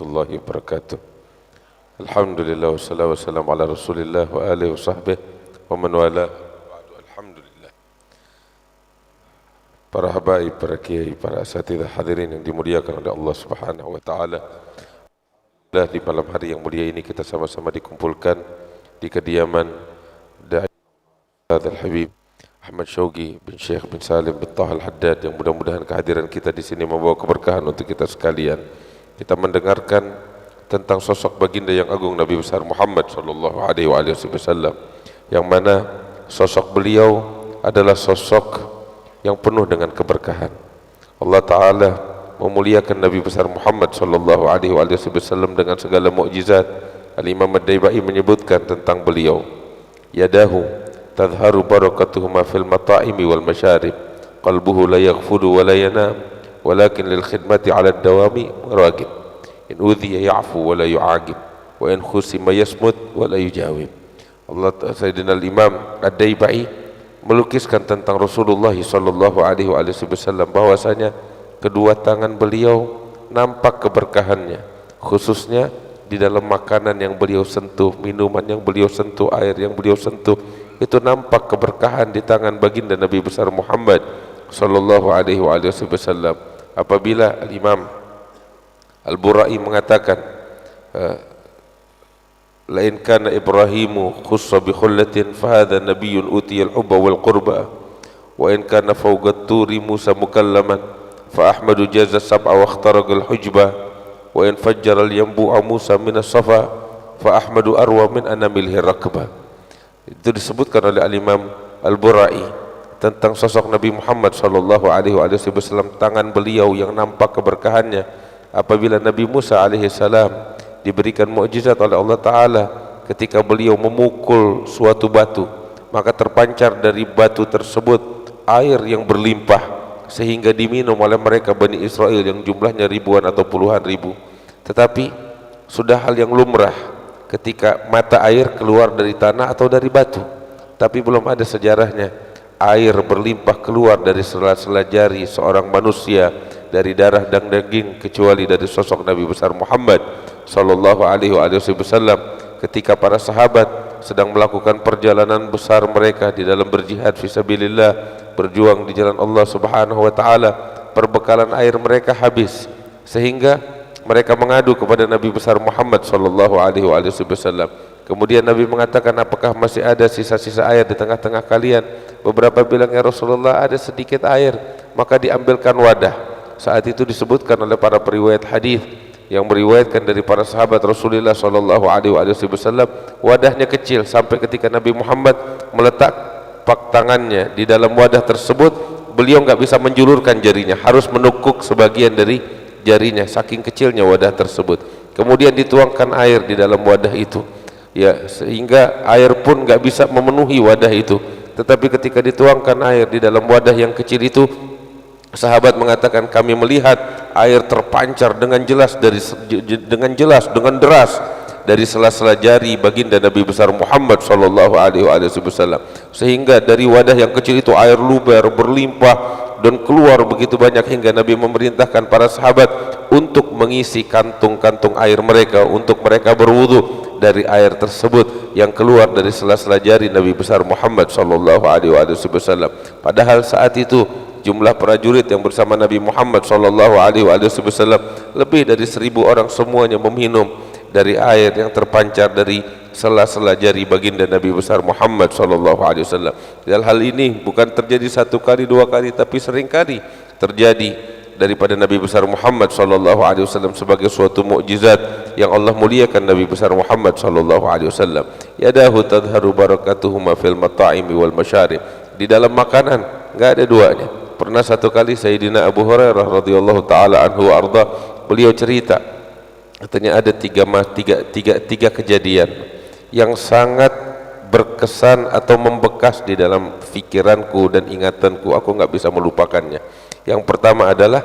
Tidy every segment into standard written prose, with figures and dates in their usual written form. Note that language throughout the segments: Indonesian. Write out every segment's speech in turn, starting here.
warahmatullahi wabarakatuh. Alhamdulillah wassalatu wassalamu ala rasulillah wa alihi wa sahbihi wa man wala. Alhamdulillah. Para habaib, para kiai, para asatidzah hadirin yang dimuliakan oleh Allah Subhanahu wa taala. Di malam hari yang mulia ini kita sama-sama dikumpulkan di kediaman Da'i Al-Habib Ahmad Syauqi bin Syekh bin Salim bin Taha Al-Haddad, yang mudah-mudahan kehadiran kita di sini membawa keberkahan untuk kita sekalian. Kita mendengarkan tentang sosok baginda yang agung Nabi besar Muhammad sallallahu alaihi wasallam, yang mana sosok beliau adalah sosok yang penuh dengan keberkahan. Allah Ta'ala memuliakan Nabi besar Muhammad sallallahu alaihi wasallam dengan segala mukjizat. Al-Imam Ad-Daibai menyebutkan tentang beliau, yadahu tadharu barakatuhuma fil mata'imi wal masyarib, qalbuhu la yaghfudu wa la yanam, walakin lil khidmati ala ad-dawami ragib, in udhiya ya'fu wa la yu'agib, wa in khusima yasmut wa la yujawib. Allah Sayyidina Al-Imam Ad-Daibai melukiskan tentang Rasulullah sallallahu alaihi wasallam bahwasanya kedua tangan beliau nampak keberkahannya, khususnya di dalam makanan yang beliau sentuh, minuman yang beliau sentuh, air yang beliau sentuh, itu nampak keberkahan di tangan baginda Nabi besar Muhammad sallallahu alaihi wasallam. Apabila Al-Imam Al-Burai mengatakan, lain kana Ibrahimu khussa bi khullatin fa hadha nabiyyun utiyal hubba wal qurba, wa in kana fawqa turi Musa mukallaman fa Ahmadu jaza sab'a wa ikhtaraqa al-hujba, wa in fajjara al-yanbu'a Musa min as-safa fa Ahmadu arwa min anamilhi rakba. Itu disebutkan oleh Al-Imam Al-Burai tentang sosok Nabi Muhammad sallallahu alaihi wasallam, tangan beliau yang nampak keberkahannya. Apabila Nabi Musa alaihi salam diberikan mukjizat oleh Allah Ta'ala, ketika beliau memukul suatu batu, maka terpancar dari batu tersebut air yang berlimpah sehingga diminum oleh mereka Bani Israel yang jumlahnya ribuan atau puluhan ribu. Tetapi sudah hal yang lumrah ketika mata air keluar dari tanah atau dari batu, tapi belum ada sejarahnya air berlimpah keluar dari sela-sela jari seorang manusia, dari darah dan daging, kecuali dari sosok Nabi besar Muhammad sallallahu alaihi wasallam. Ketika para sahabat sedang melakukan perjalanan besar mereka di dalam berjihad fisabilillah, berjuang di jalan Allah Subhanahu wa taala, perbekalan air mereka habis, sehingga mereka mengadu kepada Nabi besar Muhammad sallallahu alaihi wasallam. Kemudian Nabi mengatakan, apakah masih ada sisa-sisa air di tengah-tengah kalian? Beberapa bilang, ya Rasulullah, ada sedikit air. Maka diambilkan wadah. Saat itu disebutkan oleh para periwayat hadis yang meriwayatkan dari para sahabat Rasulullah sallallahu alaihi wasallam, wadahnya kecil sampai ketika Nabi Muhammad meletak tangannya di dalam wadah tersebut, beliau enggak bisa menjulurkan jarinya, harus menukuk sebagian dari jarinya, saking kecilnya wadah tersebut. Kemudian dituangkan air di dalam wadah itu, ya, sehingga air pun enggak bisa memenuhi wadah itu. Tetapi ketika dituangkan air di dalam wadah yang kecil itu, sahabat mengatakan, kami melihat air terpancar dengan jelas dengan deras dari sela-sela jari baginda Nabi besar Muhammad sallallahu alaihi wasallam, sehingga dari wadah yang kecil itu air luber berlimpah dan keluar begitu banyak, hingga Nabi memerintahkan para sahabat untuk mengisi kantung-kantung air mereka untuk mereka berwudu dari air tersebut yang keluar dari sela-sela jari Nabi besar Muhammad sallallahu alaihi wasallam. Padahal saat itu jumlah prajurit yang bersama Nabi Muhammad sallallahu alaihi wasallam lebih dari 1000 orang, semuanya meminum dari air yang terpancar dari sela-sela jari baginda Nabi besar Muhammad sallallahu alaihi wasallam. Dan hal ini bukan terjadi satu kali, dua kali, tapi sering kali terjadi daripada Nabi besar Muhammad sallallahu alaihi wasallam sebagai suatu mukjizat yang Allah muliakan Nabi besar Muhammad sallallahu alaihi wasallam. Yadahu tadharu barakatuhuma fil mata'imi wal masyarib. Di dalam makanan enggak ada duanya. Pernah satu kali Sayyidina Abu Hurairah radhiyallahu taala anhu arda, beliau cerita, katanya ada tiga kejadian yang sangat berkesan atau membekas di dalam pikiranku dan ingatanku, aku enggak bisa melupakannya. Yang pertama adalah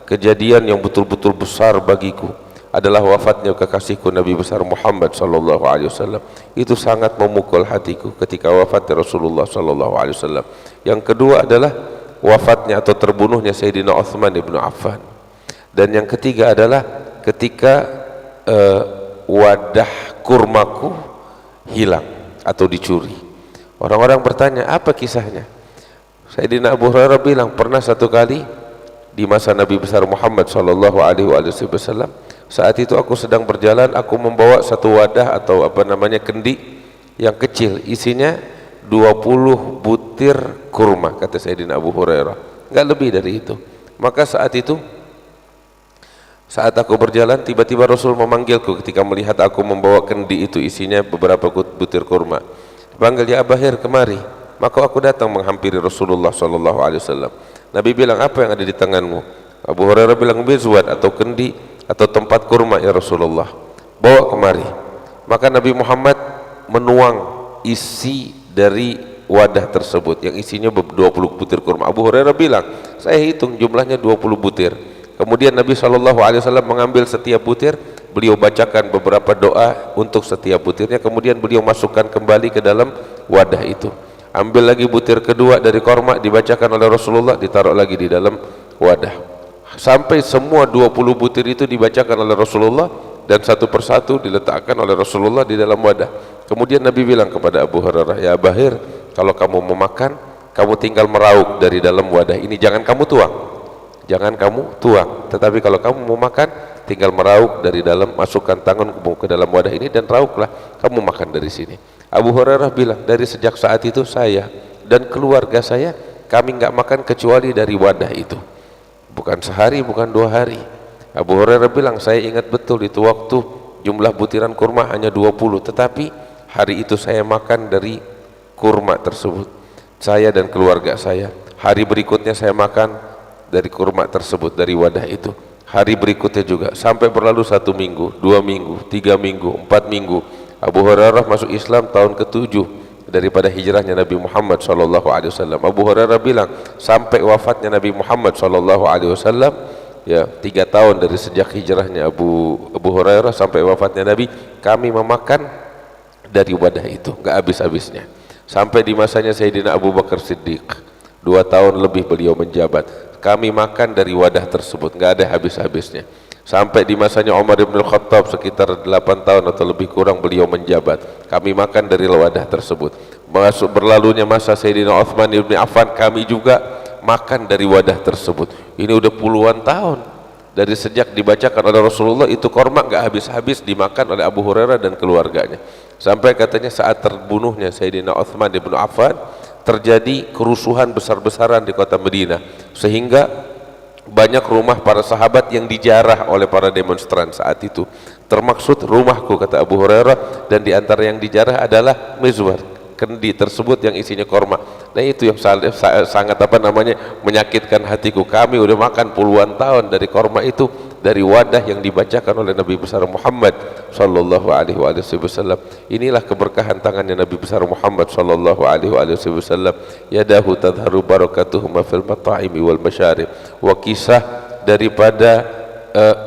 kejadian yang betul-betul besar bagiku, adalah wafatnya kekasihku Nabi besar Muhammad sallallahu alaihi wasallam. Itu sangat memukul hatiku ketika wafatnya Rasulullah sallallahu alaihi wasallam. Yang kedua adalah wafatnya atau terbunuhnya Sayyidina Utsman ibn Affan. Dan yang ketiga adalah ketika wadah kurmaku hilang atau dicuri. Orang-orang bertanya, apa kisahnya? Sayyidina Abu Hurairah bilang, pernah satu kali di masa Nabi besar Muhammad sallallahu alaihi wasallam, saat itu aku sedang berjalan, aku membawa satu wadah atau apa namanya kendi yang kecil, isinya 20 butir kurma, kata Sayyidina Abu Hurairah, enggak lebih dari itu. Maka saat itu, saat aku berjalan, tiba-tiba Rasul memanggilku ketika melihat aku membawa kendi itu isinya beberapa butir kurma. Panggil, ya Abahir, kemari. Maka aku datang menghampiri Rasulullah sallallahu alaihi wasallam. Nabi bilang, apa yang ada di tanganmu? Abu Hurairah bilang, bizwat atau kendi atau tempat kurma ya Rasulullah. Bawa kemari. Maka Nabi Muhammad menuang isi dari wadah tersebut yang isinya 20 butir kurma. Abu Hurairah bilang, saya hitung jumlahnya 20 butir. Kemudian Nabi SAW mengambil setiap butir, beliau bacakan beberapa doa untuk setiap butirnya, kemudian beliau masukkan kembali ke dalam wadah itu. Ambil lagi butir kedua dari korma, dibacakan oleh Rasulullah, ditaruh lagi di dalam wadah, sampai semua 20 butir itu dibacakan oleh Rasulullah dan satu persatu diletakkan oleh Rasulullah di dalam wadah. Kemudian Nabi bilang kepada Abu Hurairah, ya Bahir, kalau kamu mau makan, kamu tinggal merauk dari dalam wadah ini, jangan kamu tuang, jangan kamu tuang, tetapi kalau kamu mau makan, tinggal merauk dari dalam, masukkan tanganmu ke dalam wadah ini dan rauklah, kamu makan dari sini. Abu Hurairah bilang, dari sejak saat itu saya dan keluarga saya, kami enggak makan kecuali dari wadah itu, bukan sehari, bukan 2 hari. Abu Hurairah bilang, saya ingat betul itu waktu jumlah butiran kurma hanya 20, tetapi hari itu saya makan dari kurma tersebut, saya dan keluarga saya. Hari berikutnya saya makan dari kurma tersebut, dari wadah itu. Hari berikutnya juga, sampai berlalu 1 minggu, 2 minggu, 3 minggu, 4 minggu. Abu Hurairah masuk Islam tahun ke-7 daripada hijrahnya Nabi Muhammad SAW. Abu Hurairah bilang, sampai wafatnya Nabi Muhammad SAW, ya 3 tahun dari sejak hijrahnya Abu Hurairah sampai wafatnya Nabi, kami memakan dari wadah itu, enggak habis-habisnya. Sampai di masanya Sayyidina Abu Bakar Siddiq, 2 tahun lebih beliau menjabat, kami makan dari wadah tersebut, enggak ada habis-habisnya. Sampai di masanya Umar bin Khattab sekitar 8 tahun atau lebih kurang beliau menjabat, kami makan dari wadah tersebut. Masuk berlalunya masa Sayyidina Utsman bin Affan, kami juga makan dari wadah tersebut. Ini udah puluhan tahun dari sejak dibacakan oleh Rasulullah itu, korma enggak habis-habis dimakan oleh Abu Hurairah dan keluarganya. Sampai katanya saat terbunuhnya Sayyidina Utsman bin Affan, terjadi kerusuhan besar-besaran di kota Madinah, sehingga banyak rumah para sahabat yang dijarah oleh para demonstran saat itu, termaksud rumahku, kata Abu Hurairah, dan di antara yang dijarah adalah mizwar, kendi tersebut yang isinya korma. Nah itu yang sangat apa namanya menyakitkan hatiku. Kami udah makan puluhan tahun dari korma itu, dari wadah yang dibacakan oleh Nabi besar Muhammad sallallahu alaihi wasallam. Inilah keberkahan tangannya Nabi besar Muhammad sallallahu alaihi wasallam. Yadahu tadharu barakatuhu ma fil mata'imi wal masyarib. Wa kisah daripada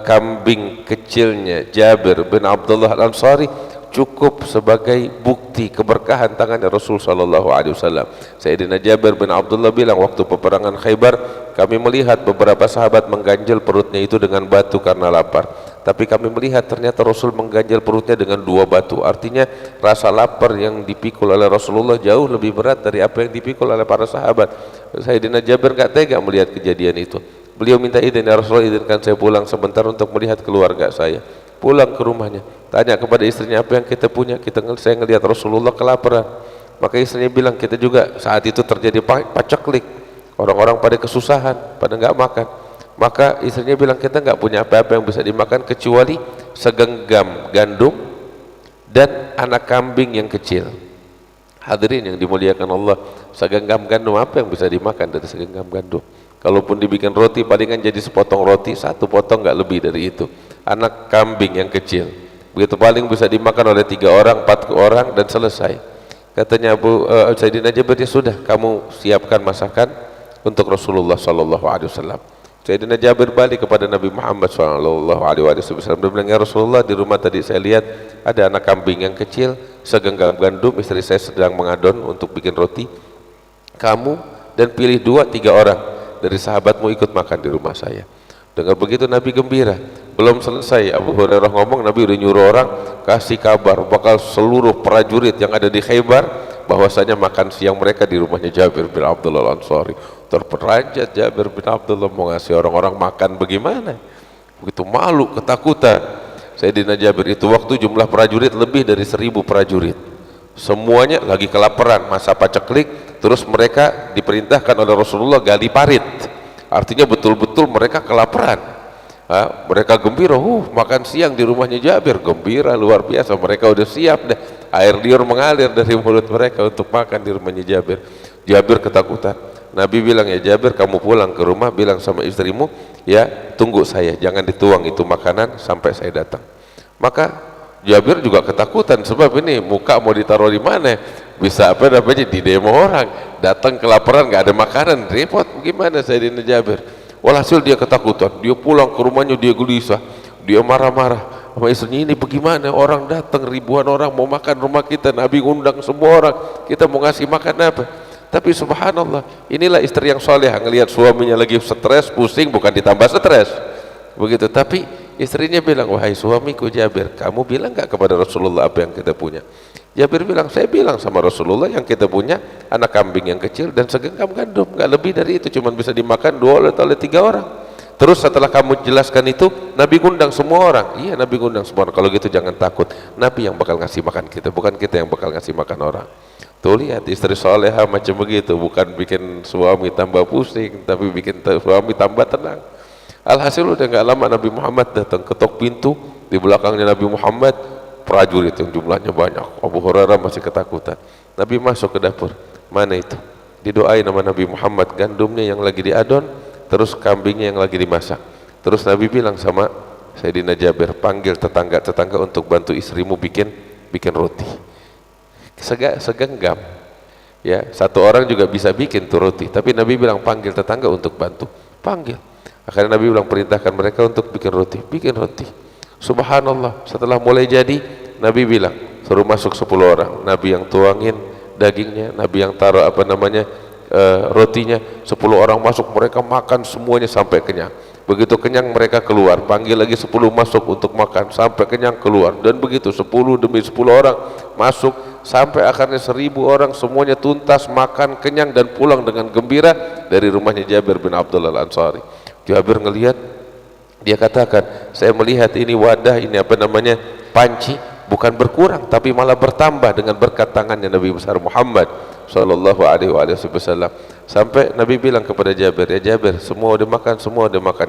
kambing kecilnya Jabir bin Abdullah Al-Ansari cukup sebagai bukti keberkahan tangannya Rasul sallallahu alaihi wasallam. Sayyidina Jabir bin Abdullah bilang, waktu peperangan Khaybar, kami melihat beberapa sahabat mengganjal perutnya itu dengan batu karena lapar. Tapi kami melihat ternyata Rasul mengganjal perutnya dengan 2 batu. Artinya rasa lapar yang dipikul oleh Rasulullah jauh lebih berat dari apa yang dipikul oleh para sahabat. Sayyidina Jabir enggak tega melihat kejadian itu. Beliau minta izin, ya Rasulullah, izinkan saya pulang sebentar untuk melihat keluarga saya. Pulang ke rumahnya, tanya kepada istrinya, apa yang kita punya? Saya ngelihat Rasulullah kelaparan. Maka istrinya bilang, kita juga saat itu terjadi paceklik, orang-orang pada kesusahan, pada enggak makan. Maka istrinya bilang, kita enggak punya apa-apa yang bisa dimakan kecuali segenggam gandum dan anak kambing yang kecil. Hadirin yang dimuliakan Allah, segenggam gandum, apa yang bisa dimakan dari segenggam gandum? Kalaupun dibikin roti, palingan jadi sepotong roti, 1 potong, enggak lebih dari itu. Anak kambing yang kecil, begitu paling bisa dimakan oleh 3 orang, 4 orang dan selesai. Katanya Sayyidina Jabir, ya sudah, kamu siapkan masakan untuk Rasulullah sallallahu alaihi wasallam. Sayyidina Jabir balik kepada Nabi Muhammad sallallahu alaihi wasallam, dia bilang, ya Rasulullah, di rumah tadi saya lihat ada anak kambing yang kecil, segenggam gandum, istri saya sedang mengadon untuk bikin roti. Kamu dan pilih 2-3 orang dari sahabatmu ikut makan di rumah saya. Dengar begitu Nabi gembira. Belum selesai Abu Hurairah ngomong, Nabi udah nyuruh orang kasih kabar bakal seluruh prajurit yang ada di Khaybar bahwasanya makan siang mereka di rumahnya Jabir bin Abdullah Al-Ansari. Terperanjat Jabir bin Abdullah mau ngasih orang-orang makan bagaimana? Begitu malu, ketakutan. Sayyidina Jabir itu waktu jumlah prajurit lebih dari 1000 prajurit. Semuanya lagi kelaparan, masa paceklik, terus mereka diperintahkan oleh Rasulullah gali parit. Artinya betul-betul mereka kelaparan. Mereka gembira, makan siang di rumahnya Jabir, gembira luar biasa. Mereka udah siap deh, air liur mengalir dari mulut mereka untuk makan di rumahnya Jabir. Jabir ketakutan. Nabi bilang, ya Jabir, kamu pulang ke rumah, bilang sama istrimu, ya tunggu saya, jangan dituang itu makanan sampai saya datang. Maka Jabir juga ketakutan, sebab ini muka mau ditaruh di mana? Bisa apa namanya di demo orang, datang kelaparan nggak ada makanan, repot gimana Sayyidina Jabir. Walhasil dia ketakutan, dia pulang ke rumahnya, dia gelisah, dia marah-marah sama istrinya, ini bagaimana, orang datang ribuan orang mau makan rumah kita, Nabi undang semua orang, kita mau ngasih makan apa? Tapi subhanallah, inilah istri yang soleh, ngelihat suaminya lagi stres, pusing, bukan ditambah stres begitu, tapi istrinya bilang, wahai suamiku Jabir, kamu bilang gak kepada Rasulullah apa yang kita punya? Jabir bilang, saya bilang sama Rasulullah yang kita punya anak kambing yang kecil dan segenggam gandum, gak lebih dari itu, cuma bisa dimakan 2 oleh 3 orang. Terus setelah kamu jelaskan itu, Nabi ngundang semua orang. Iya, Nabi ngundang semua orang. Kalau gitu jangan takut, Nabi yang bakal ngasih makan kita, bukan kita yang bakal ngasih makan orang. Tuh lihat, istri soleha macam begitu, bukan bikin suami tambah pusing, tapi bikin suami tambah tenang. Alhasil udah gak lama Nabi Muhammad datang, ketok pintu, di belakangnya Nabi Muhammad prajurit yang jumlahnya banyak. Abu Hurairah masih ketakutan. Nabi masuk ke dapur, mana itu? Didoain nama Nabi Muhammad, gandumnya yang lagi diadon, terus kambingnya yang lagi dimasak. Terus Nabi bilang sama Sayyidina Jabir, panggil tetangga-tetangga untuk bantu istrimu bikin roti. Segenggam, ya, satu orang juga bisa bikin tuh roti, tapi Nabi bilang panggil tetangga untuk bantu. Panggil. Akhirnya Nabi bilang perintahkan mereka untuk bikin roti. Subhanallah, setelah mulai jadi, Nabi bilang suruh masuk 10 orang. Nabi yang tuangin dagingnya, Nabi yang taruh rotinya, 10 orang masuk, mereka makan semuanya sampai kenyang. Begitu kenyang mereka keluar, panggil lagi 10 masuk untuk makan sampai kenyang, keluar. Dan begitu 10 demi 10 orang masuk sampai akhirnya 1000 orang semuanya tuntas makan kenyang dan pulang dengan gembira dari rumahnya Jabir bin Abdullah Al-Ansari. Jabir ngelihat, dia katakan, saya melihat ini wadah, ini panci, bukan berkurang tapi malah bertambah dengan berkat tangannya Nabi besar Muhammad sallallahu alaihi wasallam. Sampai Nabi bilang kepada Jabir, ya Jabir, semua udah makan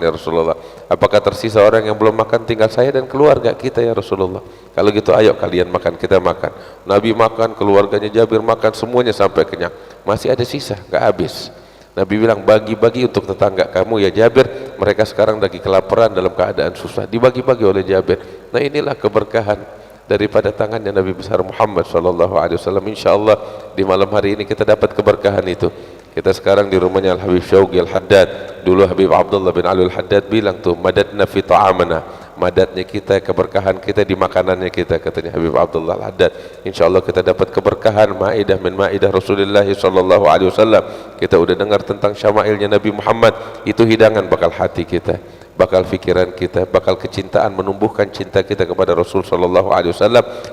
ya Rasulullah. Apakah tersisa orang yang belum makan? Tinggal saya dan keluarga kita ya Rasulullah. Kalau gitu ayo kalian makan, kita makan. Nabi makan, keluarganya Jabir makan, semuanya sampai kenyang. Masih ada sisa, gak habis. Nabi bilang, bagi-bagi untuk tetangga kamu ya Jabir, mereka sekarang lagi kelaparan dalam keadaan susah, dibagi-bagi oleh Jabir. Nah inilah keberkahan daripada tangannya Nabi besar Muhammad SAW. InsyaAllah di malam hari ini kita dapat keberkahan itu. Kita sekarang di rumahnya Al-Habib Syauqi Al-Haddad. Dulu Habib Abdullah bin Ali Al-Haddad bilang tuh, madadna fi ta'amana, madatnya kita, keberkahan kita di makanannya kita, katanya Habib Abdullah Al-Haddad. InsyaAllah kita dapat keberkahan maidah min maidah Rasulullah SAW. Kita udah dengar tentang syama'ilnya Nabi Muhammad, itu hidangan bakal hati kita, bakal fikiran kita, bakal kecintaan, menumbuhkan cinta kita kepada Rasul SAW.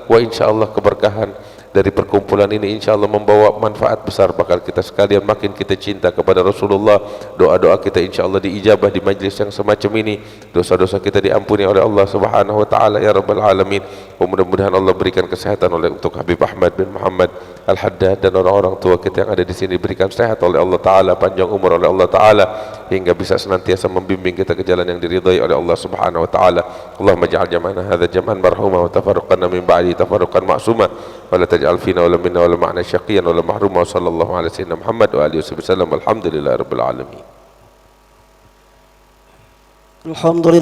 Wa insyaallah keberkahan dari perkumpulan ini insyaallah membawa manfaat besar, bakal kita sekalian makin kita cinta kepada Rasulullah. Doa-doa kita insyaallah diijabah di majlis yang semacam ini, dosa-dosa kita diampuni oleh Allah Subhanahu wa taala ya rabbal alamin. Mudah-mudahan Allah berikan kesehatan untuk Habib Ahmad bin Muhammad Al-Haddad dan orang-orang tua kita yang ada di sini, berikan sehat oleh Allah taala, panjang umur oleh Allah taala, hingga bisa senantiasa membimbing kita ke jalan yang diridhai oleh Allah Subhanahu wa taala. Allahumma ja'al jam'ana hadza jam'an marhuma wa tafarraqana min ba'di tafarruqan ma'suma wa la taj'al fina wa la minna wa la ma'na syaqiyan wa la mahruma. Wa sallallahu ala sayyidina Muhammad wa alihi wasallam. Alhamdulillahirabbil alamin. Alhamdulillah.